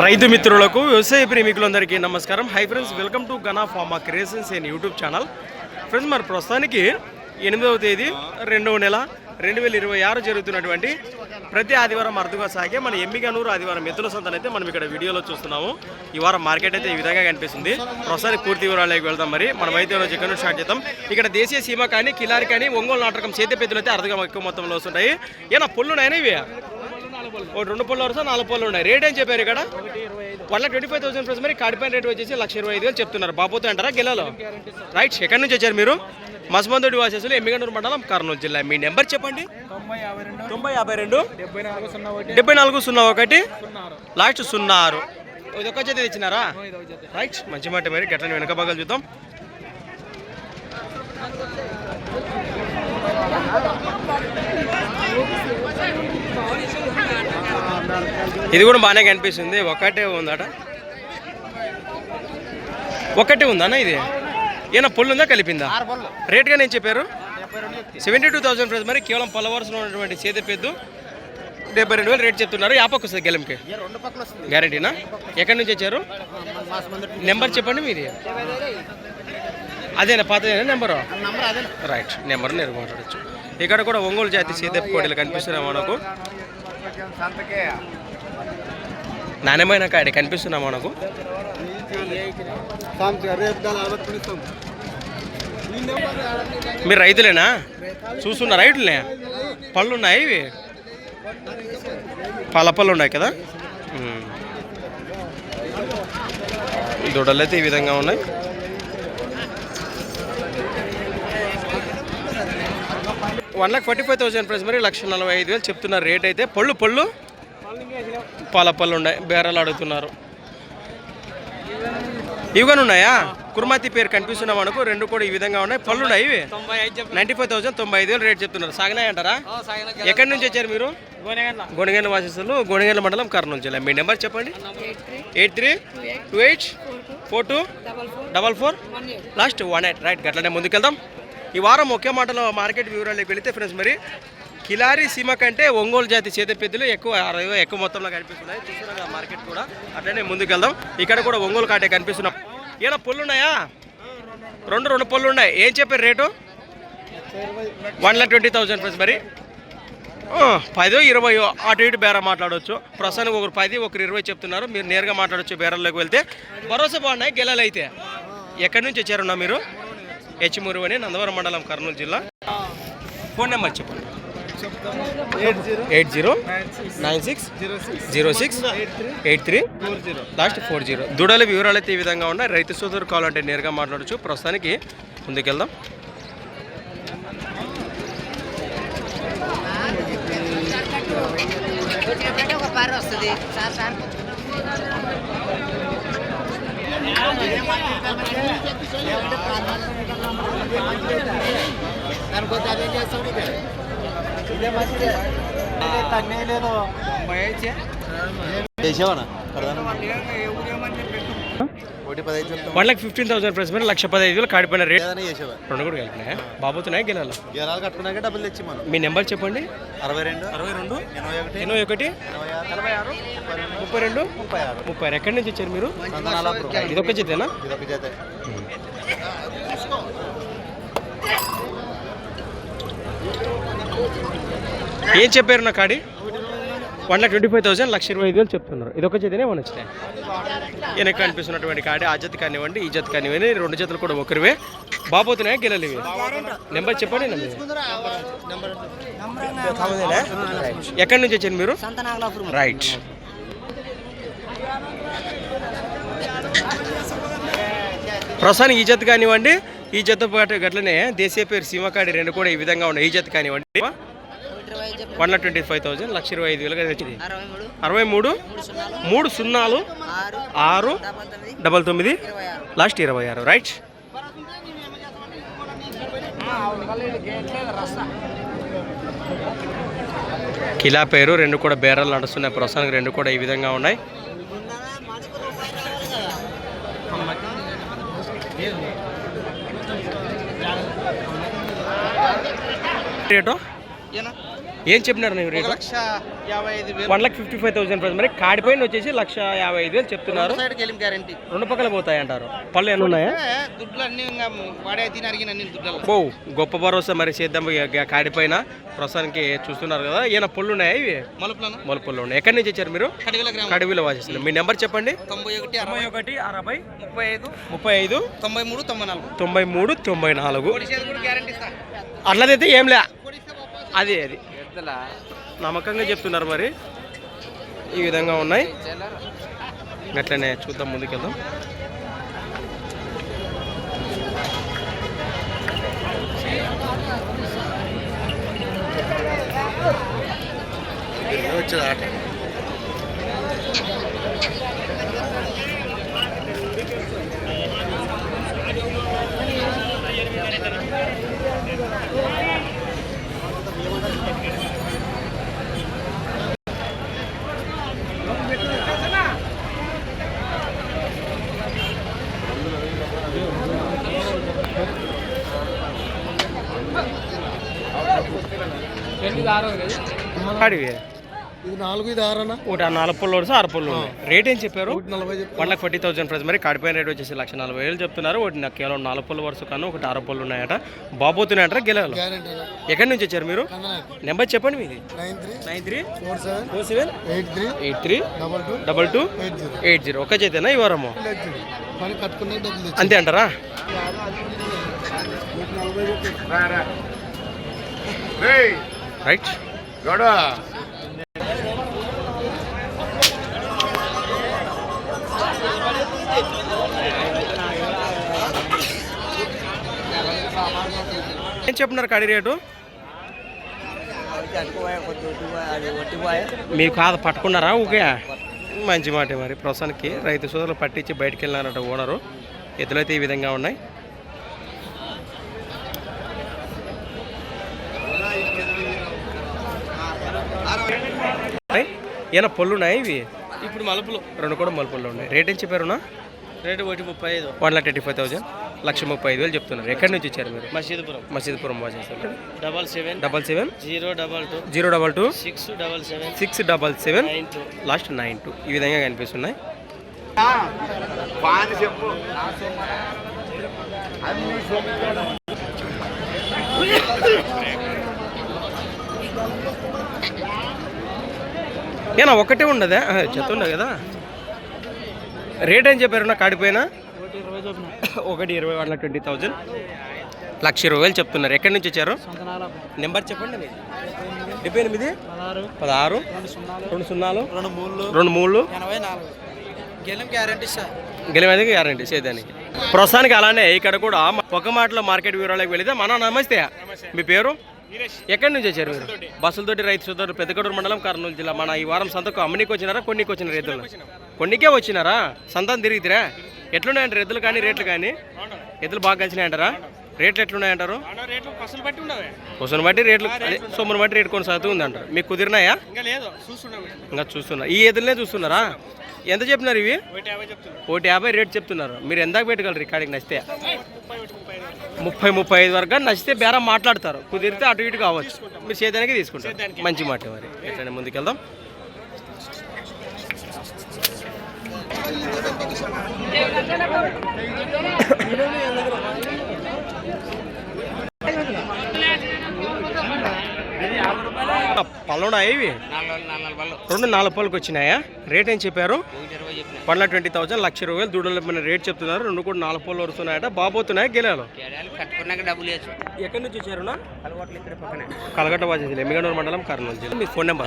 రైతు మిత్రులకు వ్యవసాయ ప్రేమికులందరికీ నమస్కారం. Hi friends, welcome to Gana pharma creations and YouTube channel. Friends, మరి ప్రస్తుతానికి 8వ తేదీ 2వ నెల 2026 జరుగుతున్నటువంటి ప్రతి ఆదివారం అరుదుగా సాగే మన ఎమ్మిగనూరు ఆదివారం ఎద్దుల సంతనైతే మనం ఇక్కడ వీడియోలో చూస్తున్నాము. ఈ వారం మార్కెట్ అయితే ఈ విధంగా కనిపిస్తుంది. ప్రస్తుతానికి పూర్తి వివరాలకు వెళ్దాం. మరి మనమైతే రోజు ఇక్కడ స్టార్ట్ చేద్దాం. ఇక్కడ దేశీయ సీమ కానీ కిలారి కానీ ఒంగోలు నాటకం చేతి పెద్దలు అయితే అరుదుగా ఎక్కువ మొత్తంలో వస్తుంటాయి. ఏనా పొల్లున్నాయని ఇవి ఓ 2 పళ్ళు వరుస 4 పళ్ళు ఉన్నాయి. రేట్ ఏం చెప్పారు ఇక్కడ? 1,25,000 ప్లస్. మరి కాడిపైన రేట్ వచ్చేసి 1,25,000 చెప్తున్నారు. బాబోతో అంటారా గెలలో? రైట్. ఎక్కడి నుంచి వచ్చారు మీరు? మస్మందోడి వాసేసులు, ఎమ్మిగనూరు మండలం, కర్నూలు జిల్లా. మీ నెంబర్ చెప్పండి. 9052 7401 లాస్ట్ 06. ఇది ఒక్క చేతి తెచ్చినారా? రైట్, మంచి మాట. మరి గట్లని వెనక భాగాలు చూద్దాం. ఇది కూడా బాగానే కనిపిస్తుంది. ఒకటే ఉందట, ఒకటే ఉందన్న. ఇది ఏనా పొల్లు ఉందా కలిపిందా? రేట్గా నేను చెప్పారు 72,000 ప్రైస్. మరి కేవలం పల్లవరుసలో ఉన్నటువంటి చేతి పెద్దు 72,000 రేట్ చెప్తున్నారు. యాపకు వస్తుంది గెలంకి గ్యారెంటీనా? ఎక్కడి నుంచి వచ్చారు? నెంబర్ చెప్పండి మీది. అదేనా పాతదేనా నెంబరు? రైట్, నెంబర్ నేను మాట్లాడచ్చు. ఇక్కడ కూడా ఒంగోలు జాతి సీదప్ కోడలు కనిపిస్తున్నాయి మనకు. నాణ్యమైన కాడి కనిపిస్తున్నా మనకు. మీరు రైతులేనా? చూస్తున్నా రైతులే. పళ్ళు ఉన్నాయి, ఇవి పళ్ళు ఉన్నాయి కదా. దూడలు అయితే ఈ విధంగా ఉన్నాయి. $1,45,000 ప్రైస్. మరి 1,45,000 చెప్తున్నారు రేట్ అయితే. పళ్ళు పళ్ళు ఉన్నాయి. బేరాలు అడుగుతున్నారు. ఇవిగానే ఉన్నాయా? కుర్మాతి పేరు కనిపిస్తున్నా మనకు. రెండు కూడా ఈ విధంగా ఉన్నాయి. పళ్ళు ఉన్నాయి. ఇవి 95,000 95,000 రేట్ చెప్తున్నారు. సాగినాయి అంటారా? ఎక్కడి నుంచి వచ్చారు మీరు? గొనిగేళ్ళ వాసిస్తులు, గొనిగేళ్ళ మండలం, కర్నూలు జిల్లా. మీ నెంబర్ చెప్పండి. 83284244 లాస్ట్ 18. రైట్, గట్లనే ముందుకెళ్దాం. ఈ వారం ఒకే మాటలో మార్కెట్ వివరాలకు వెళితే ఫ్రెండ్స్, మరి కిలారి సీమ కంటే ఒంగోలు జాతి చేతి పెద్దలు ఎక్కువ మొత్తంలో కనిపిస్తున్నాయి. చూస్తున్నాం కదా మార్కెట్ కూడా. అట్లనే ముందుకెళ్దాం. ఇక్కడ కూడా ఒంగోలు కాటే కనిపిస్తున్నాం. ఏనా పొల్లు ఉన్నాయా? రెండు పొల్లు ఉన్నాయి. ఏం చెప్పారు రేటు? 1,20,000 ప్లస్. మరి 10 20 అటు ఇటు బేర మాట్లాడవచ్చు. ప్రస్తుతానికి ఒకరు 10 ఒకరు 20 చెప్తున్నారు. మీరు నేరుగా మాట్లాడవచ్చు బేరల్లోకి వెళ్తే. భరోసా బాగున్నాయి గెలలు అయితే. ఎక్కడి నుంచి వచ్చారున్నా మీరు? హెచ్మూరు అని, నందవరం మండలం, కర్నూలు జిల్లా. ఫోన్ నెంబర్ చెప్పండి. 80960683 లాస్ట్ 40. దూడల వివరాలు అయితే ఈ విధంగా ఉన్నాయి. రైతు సోదరు కావాలంటే నేరుగా మాట్లాడచ్చు. ప్రస్తుతానికి ముందుకెళ్దాం. $1,15,000 ప్రైస్. మరి 1,15,000 కాడిపోయిన రేట్. రెండు కూడా కలిపినాయా? బాబోతున్నాయి గెలాలి. డబ్బులు తెచ్చి మీ నెంబర్ చెప్పండి. 62 81 32 36. ఎక్కడి నుంచి వచ్చారు మీరు? ఇదొక జతేనా? ఏం చెప్పారు నా కాడి? 1,25,000 1,25,000 చెప్తున్నారు. ఇదొక జతనే మన వచ్చినాయి. వెనక కనిపిస్తున్నటువంటి కాడి ఆ జత కానివ్వండి, ఈ జత కానివ్వండి, రెండు జతలు కూడా ఒకరివే. బాబోతున్నాయా గెలలు ఇవి? నెంబర్ చెప్పండి. ఎక్కడి నుంచి వచ్చారు మీరు? రైట్. ప్రస్తుతానికి ఈ జత కానివ్వండి, ఈ జత పాటు గట్లనే దేశీయ పేరు సీమకాడి రెండు కూడా ఈ విధంగా ఉన్నాయి. ఈ జత కానివ్వండి 1,25,000 1,25,000 తెచ్చింది. 63 30 6 99 లాస్ట్ 26. రైట్. కిలా పేరు రెండు కూడా బేరాలు నడుస్తున్నాయి. ప్రస్తుతానికి రెండు కూడా ఈ విధంగా ఉన్నాయి. రేటు ఏం చెప్పినారు నేను రేటు? 1,55,000 ప్రైస్. మరి కాడిపైన వచ్చేసి 1,55,000 చెప్తున్నారు. రెండు పక్కల పోతాయి అంటారు. పళ్ళు ఎన్ని ఉన్నాయా? ఓ గొప్ప భరోసా మరి చేద్దాం కాడిపైన ప్రస్తుతానికి చూస్తున్నారు కదా. ఏమైనా పళ్ళు ఉన్నాయా? ఇవి మలుపులు ఉన్నాయి. ఎక్కడి నుంచి వచ్చారు మీరు? కడివిలో వాసిస్తారు. మీ నెంబర్ చెప్పండి. 91 60 35 93 94. అట్లదైతే ఏం లే, అది నమ్మకంగా చెప్తున్నారు. మరి ఈ విధంగా ఉన్నాయి. అట్లనే చూద్దాం, ముందుకెళ్దాం. కాడివి ఇది 4 ఇది 6 అన్న. ఒకటి 4 పళ్ళు 6 పళ్ళు ఉన్నాయి. రేట్ ఏం చెప్పారు? 1,40,000 ప్రైస్. మరి కాడిపోయిన రేట్ వచ్చేసి 1,40,000 చెప్తున్నారు. ఒకటి నాకు కేవలం 4 పళ్ళు వరుస కన్నా ఒకటి 6 పళ్ళు ఉన్నాయట. బాబోతున్నాయంటారా గెలవాలి? ఎక్కడి నుంచి వచ్చారు మీరు? నెంబర్ చెప్పండి మీది. 934783832280. ఒక చేతేనా ఈ వారము? అంతే అంటారా? రైట్. ఏం చెప్తున్నారు కాడి రేటు? మీరు కాదు పట్టుకున్నారా? ఓకే, మంచి మాట. మరి ప్రస్తుతానికి రైతు సోదరులు పట్టించి బయటకు వెళ్ళినారట ఓనరు. ఎద్దులైతే ఈ విధంగా ఉన్నాయి. ఏమైనా పళ్ళు ఉన్నాయి ఇవి? ఇప్పుడు మలుపులు రెండు కూడా మలుపుల్లో ఉన్నాయి. రేట్ ఏం చెప్పారునా? రేటు 1,35. 1,35,000 1,35,000 చెప్తున్నారు. ఎక్కడి నుంచి వచ్చారు మీరు? మసీదుపురం వాచేస్తారు. 77 022 677 677 లాస్ట్ 92 ఈ విధంగా కనిపిస్తున్నాయి. ఏనా ఒకటే ఉండదా? చెత్త ఉండదు కదా. రేట్ ఏం చెప్పారు నా కాడిపోయినా? 1,20 1,20,000 1,20,000 చెప్తున్నారు. ఎక్కడి నుంచి వచ్చారు? నెంబర్ చెప్పండి. 78 16 20 గెలిమేది గ్యారంటీ సేదానికి. ప్రస్తుతానికి అలానే ఇక్కడ కూడా ఒక మాటలో మార్కెట్ వివరాలకు వెళితే మన నమస్తే. మీ పేరు? ఎక్కడి నుంచి వచ్చారు మీరు? బస్సులతోటి రైతు సోదరులు పెద్దకడూరు మండలం కర్నూలు జిల్లా. మన ఈ వారం సంతకు అమ్మనికి వచ్చినారా కొన్నికి వచ్చిన రైతులు? కొన్నికే వచ్చినారా? సంతం తిరిగితే ఎట్లున్నాయంటారు ఎద్దులు కానీ రేట్లు కానీ? ఎద్దులు బాగా కలిసినాయంటారా? రేట్లు ఎట్లున్నాయంటారు? కొసను బట్టి రేట్లు, సొమ్మును బట్టి రేటు కొనసాగుతూ ఉందంటారు. మీకు కుదిరినాయా? ఇంకా చూస్తున్నారు. ఈ ఎద్దులనే చూస్తున్నారా? ఎంత చెప్పినారు ఇవి? 1,50 రేట్ చెప్తున్నారు. మీరు ఎందాక పెట్టగలరు ఇక్కడికి నచ్చితే? 30-35 వరకు నచ్చితే బేరం మాట్లాడతారు. కుదిరితే అటు ఇటు కావచ్చు. మీరు చేదానికి తీసుకుంటారు. మంచి మాట. మరి ఎట్లనే ముందుకెళ్దాం. పళ్ళునా ఇవి? 2-4 పళ్ళకి వచ్చినాయా? రేట్ ఏం చెప్పారు? 1,20,000 1,00,000 దూడల రేట్ చెప్తున్నారు. 2 కూడా 4 పళ్ళు వస్తున్నాయట. బాబోతున్నాయా గెలాలు? ఎక్కడి నుంచి వచ్చారు? కలగట్ట వాచేసి ఎమ్మిగనూరు మండలం కర్నూలు జిల్లా. మీ ఫోన్ నెంబర్?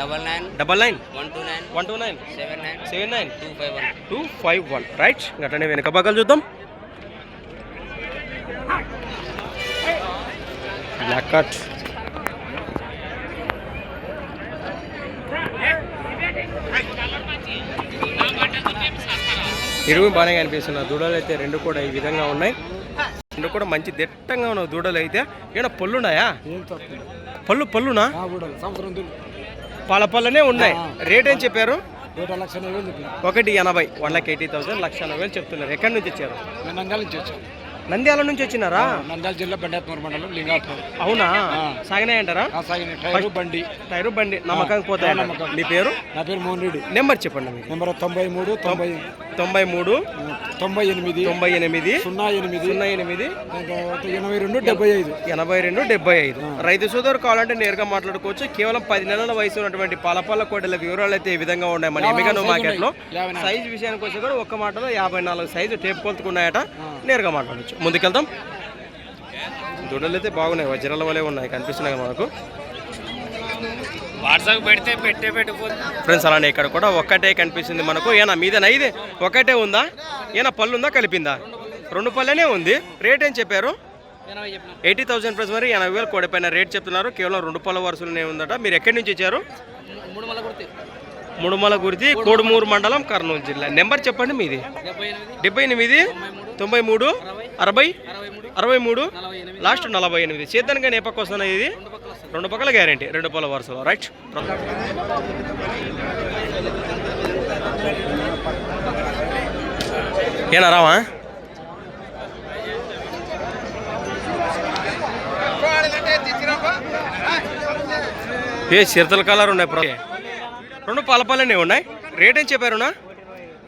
99 రైట్. అట్లనే వెనక పక్కలు చూద్దాం. బ్లాక్ కట్ ఇరువు బాగానే కనిపిస్తున్నారు. దూడలు అయితే 2 కూడా ఈ విధంగా ఉన్నాయి. 2 కూడా మంచి దిట్టంగా ఉన్న దూడలు అయితే. ఏమైనా పళ్ళున్నాయా? పళ్ళునా? పళ్ళనే ఉన్నాయి. రేట్ ఏం చెప్పారు? 1,80,000 1,80,000 1,80,000 1,90,000 చెప్తున్నారు. ఎక్కడి నుంచి వచ్చారు? నంద్యాల నుంచి వచ్చినారా? నంద్యాల జిల్లా బండాత్మూరు మండలం లింగాపూర్. అవునా, సాగినాయంటారా? టైరు బండి నమ్మకం పోతాయి. మీ పేరు? నా పేరు మోహన్ రెడ్డి. నెంబర్ చెప్పండి. నెంబర్ 93 93 98 98 08 08 82 75 82 75. రైతు సోదరు కావాలంటే నేరుగా మాట్లాడుకోవచ్చు. కేవలం 10 నెలల వయసు ఉన్నటువంటి పాలపాల కోడెల వివరాలు అయితే ఈ విధంగా ఉన్నాయి మన ఎమ్మిగనూరు మార్కెట్ లో. సైజు విషయానికి వచ్చి కూడా ఒక్క మాటలో 54 సైజు టేప్ కొలుతుకున్నాయట. నేరుగా మాట్లాడచ్చు. ముందుకెళ్తాం. దూడలు అయితే బాగున్నాయి, వజ్రాల వలె ఉన్నాయి, కనిపిస్తున్నాయి మనకు. వాట్సాప్ పెడితే పెట్టిపోతుంది ఫ్రెండ్స్. అలానే ఇక్కడ కూడా ఒక్కటే కనిపిస్తుంది మనకు. ఏనా మీదేనా? ఇది ఒక్కటే ఉందా? ఏనా పళ్ళు ఉందా, కలిపిందా? 2 పళ్ళనే ఉంది. రేట్ ఏం చెప్పారు? 80,000 ప్లస్. మరి 80,000 కోడి పైన రేట్ చెప్తున్నారు. కేవలం 2 పళ్ళ వరుసలోనే ఉందట. మీరు ఎక్కడి నుంచి వచ్చారు? ముడుమల గుర్తి, కోడుమూరు మండలం, కర్నూలు జిల్లా. నెంబర్ చెప్పండి మీది. 78 93 60 63 లాస్ట్ 48. చేద్దానికి ఏ పక్క వస్తున్నాయి? ఇది 2 పక్కల గ్యారెంటీ, 2 పళ్ళ వరుసలో. రైట్. ఏనా రావా? ఏ చిరతల కలర్ ఉన్నాయి. 2 పాలపాలనే ఉన్నాయి. రేట్ ఏం చెప్పారునా?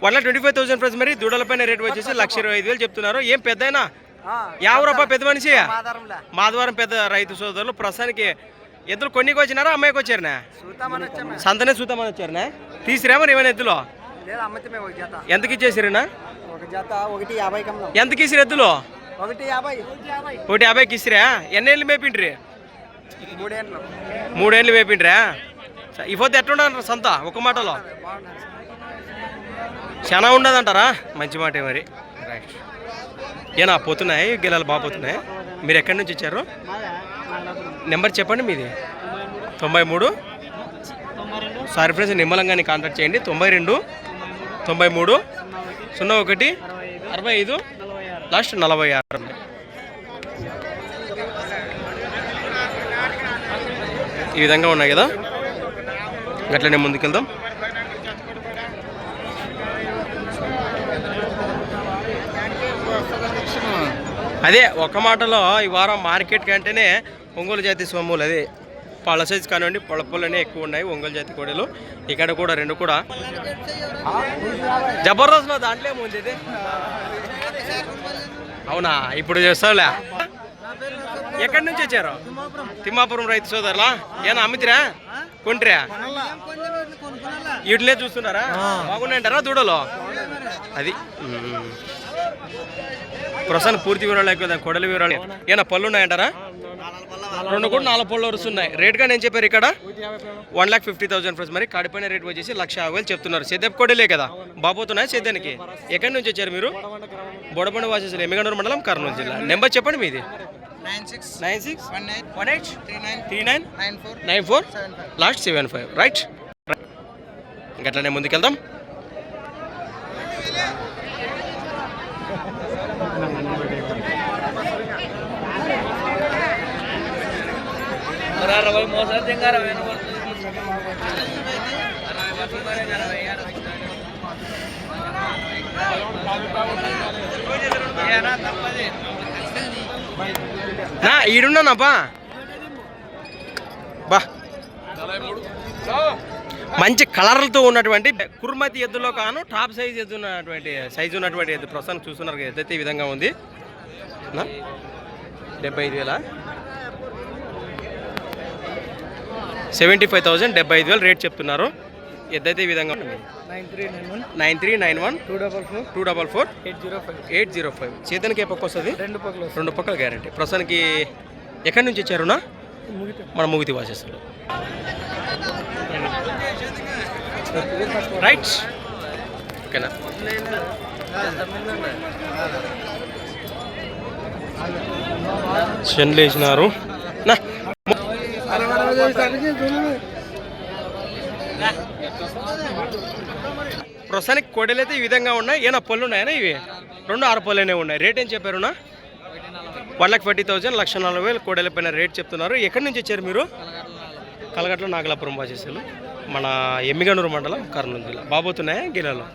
1,25,000 ప్రైస్. మరి దూడలపైన రేట్ వచ్చేసి 1,25,000 చెప్తున్నారు. ఏం పెద్దయినా? 50 రూపాయలు పెద్ద మనిషి. మాధవరం పెద్ద రైతు సోదరులు. ప్రస్తుతానికి ఎద్దులు కొన్నికి వచ్చినారా, అమ్మాయికి వచ్చారనా? సంతనే చూద్దామని వచ్చారనా? తీసిరా మరి ఏమైనా ఎద్దులో? ఎంతకి ఇచ్చేసిరేనా? ఎంతకి ఇసిరు ఎద్దులు? 150కి ఇసిరా? ఎన్నేళ్ళు మేపిండ్రి? 3 ఏళ్ళు మేపిండ్రా? ఈ పొద్దు ఎట్లుండ సంత? ఒక మాటలో చాలా ఉండదంటారా? మంచి మాట మరి. రైట్. ఏనా పోతున్నాయి గిలాలు? బాగా పోతున్నాయి. మీరు ఎక్కడి నుంచి వచ్చారు? నెంబర్ చెప్పండి మీది. 93. సారీ ఫ్రెండ్స్, నిమ్మలంగానే కాంటాక్ట్ చేయండి. 92 93 01 65 లాస్ట్ 46. ఈ విధంగా ఉన్నాయి కదా. అట్లనే ముందుకెళ్దాం. అదే ఒక మాటలో ఈ వారం మార్కెట్ కంటేనే ఒంగోలు జాతి సొమ్ములు. అదే పళ్ళ సైజు కానివ్వండి, పొలపొలనే ఎక్కువ ఉన్నాయి ఒంగోలు జాతి కోడలు. ఇక్కడ కూడా 2 కూడా జబర్దస్త్లో దాంట్లో ఏముంది ఇది? అవునా, ఇప్పుడు చేస్తావులే. ఎక్కడి నుంచి వచ్చారు? తిమ్మాపురం రైతు సోదరులా? ఏనా అమ్మితిరా, కొంట్రా? వీటినే చూస్తున్నారా? బాగున్నాయంటారా దూడలో? అది ప్రస్తుతానికి పూర్తి వివరాలు ఎక్కువ, కొడల వివరాలు. ఏనా పళ్ళు ఉన్నాయంటారా? 2 కూడా 4 పళ్ళు వరుస్తున్నాయి. రేట్గా నేను చెప్పారు ఇక్కడ 1,50,000 ప్లస్. మరి కాడిపైన రేట్ వచ్చేసి 1,50,000 చెప్తున్నారు. సేద్యపు కోడలే కదా, బాబోతున్నాయి సేద్యానికి. ఎక్కడి నుంచి వచ్చారు మీరు? బొడబండి వాసేసి ఎమ్మిగనూరు మండలం, కర్నూలు జిల్లా. నెంబర్ చెప్పండి మీది. 96 18 39 94 లాస్ట్ 75. రైట్. ఇంకట్లనే ముందుకెళ్దాం. ఈడున్నానబ్బా. బా మంచి కలర్లతో ఉన్నటువంటి కుర్మతి ఎద్దులో కాను టాప్ సైజ్ ఎద్దు ఉన్నటువంటి ఎద్దు ప్రస్తుతానికి చూస్తున్నారు. ఎద్దు అయితే ఈ విధంగా ఉంది. 75,000 75,000 75,000 రేట్ చెప్తున్నారు. ఎద్దైతే ఈ విధంగా 9391 244 805. చేతనికి ఏ పక్క వస్తుంది? 2 పక్కల గ్యారెంటీ. ప్రస్తుతానికి ఎక్కడి నుంచి వచ్చారునా? మన ముగితి వాసేస్తారు. రైట్. ఓకేనా? చెండ్లు వేసినారు. ప్రస్తుతానికి కోడలు అయితే ఈ విధంగా ఉన్నాయి. ఏనా పళ్ళు ఉన్నాయనా? ఇవి 2 6 పళ్ళనే ఉన్నాయి. రేట్ ఏం చెప్పారునా? 1,40,000 1,40,000 కోడల పైన రేట్ చెప్తున్నారు. ఎక్కడి నుంచి వచ్చారు మీరు? కలగట్ల నాగలాపురం వాసేసారు. మన ఎమ్మిగనూరు మండలం, కర్నూలు జిల్లా. బాబోతున్నాయా గిలాలో?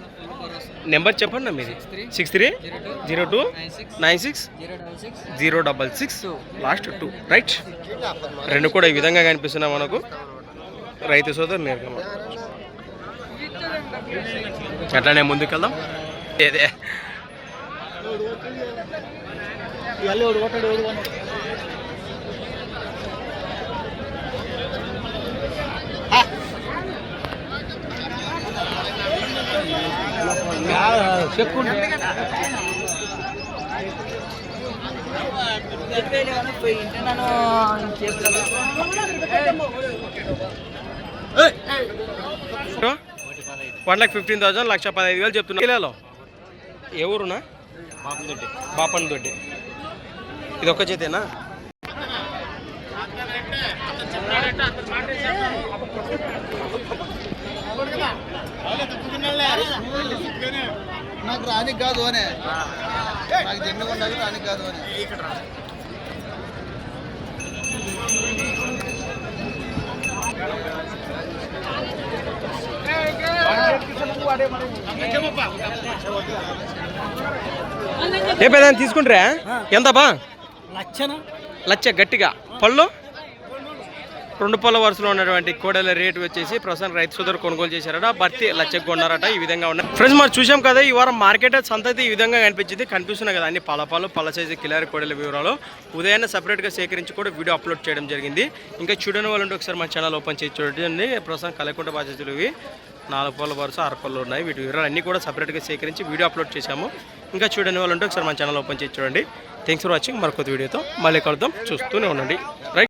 నెంబర్ చెప్పండి మీది 630296 లాస్ట్ 2 రైట్. రెండు కూడా ఈ విధంగా కనిపిస్తున్నాయి మనకు. రైతు సోదరు నేరుగా అట్లానే ముందుకెళ్దాం. ఏదే $1,15,000 1,15,000 చెప్తున్నా. కిలోలో ఏ ఊరునా? బాపన్ దొడ్డి. ఇది ఒక్క చేతేనా? నాకు రానికి కాదు అనే నాకు జెండుకుండదు రానికి కాదు అని ఏ పెదాన్ని తీసుకుంటారా? ఎంత బా? లచ్చ గట్టిగా. పళ్ళు 2 పళ్ళ వరుసలో ఉన్నటువంటి కోడల రేటు వచ్చేసి ప్రస్తుతం రైతు సోదరు కొనుగోలు చేశారట. భర్తీ లచ్చకు కొన్నారట. ఈ విధంగా ఉన్నాయి ఫ్రెండ్స్. మరి చూసాం కదా ఈ వారం మార్కెట్ సంత అయితే ఈ విధంగా కనిపించింది. కనిపిస్తున్నాయి కదా అన్ని పళ్ళ సైజు కిలారి కోడల వివరాలు ఉదయాన్నే సపరేట్గా సేకరించి కూడా వీడియో అప్లోడ్ చేయడం జరిగింది. ఇంకా చూడని వాళ్ళు ఉంటే ఒకసారి మా ఛానల్ ఓపెన్ చేసి చూడండి. ప్రస్తుతం కలకుంట బాధ్యతలు ఇవి 4 పళ్ళ వరుస 6 పళ్ళు ఉన్నాయి. వీటి వివరాలు అన్నీ కూడా సపరేట్గా సేకరించి వీడియో అప్లోడ్ చేశాము. ఇంకా చూడని వాళ్ళు ఉంటే ఒకసారి మా ఛానల్ ఓపెన్ చేసి చూడండి. Thanks for watching. మరొక వీడియోతో మళ్ళీ కలుద్దాం. చూస్తూనే ఉండండి. రైట్.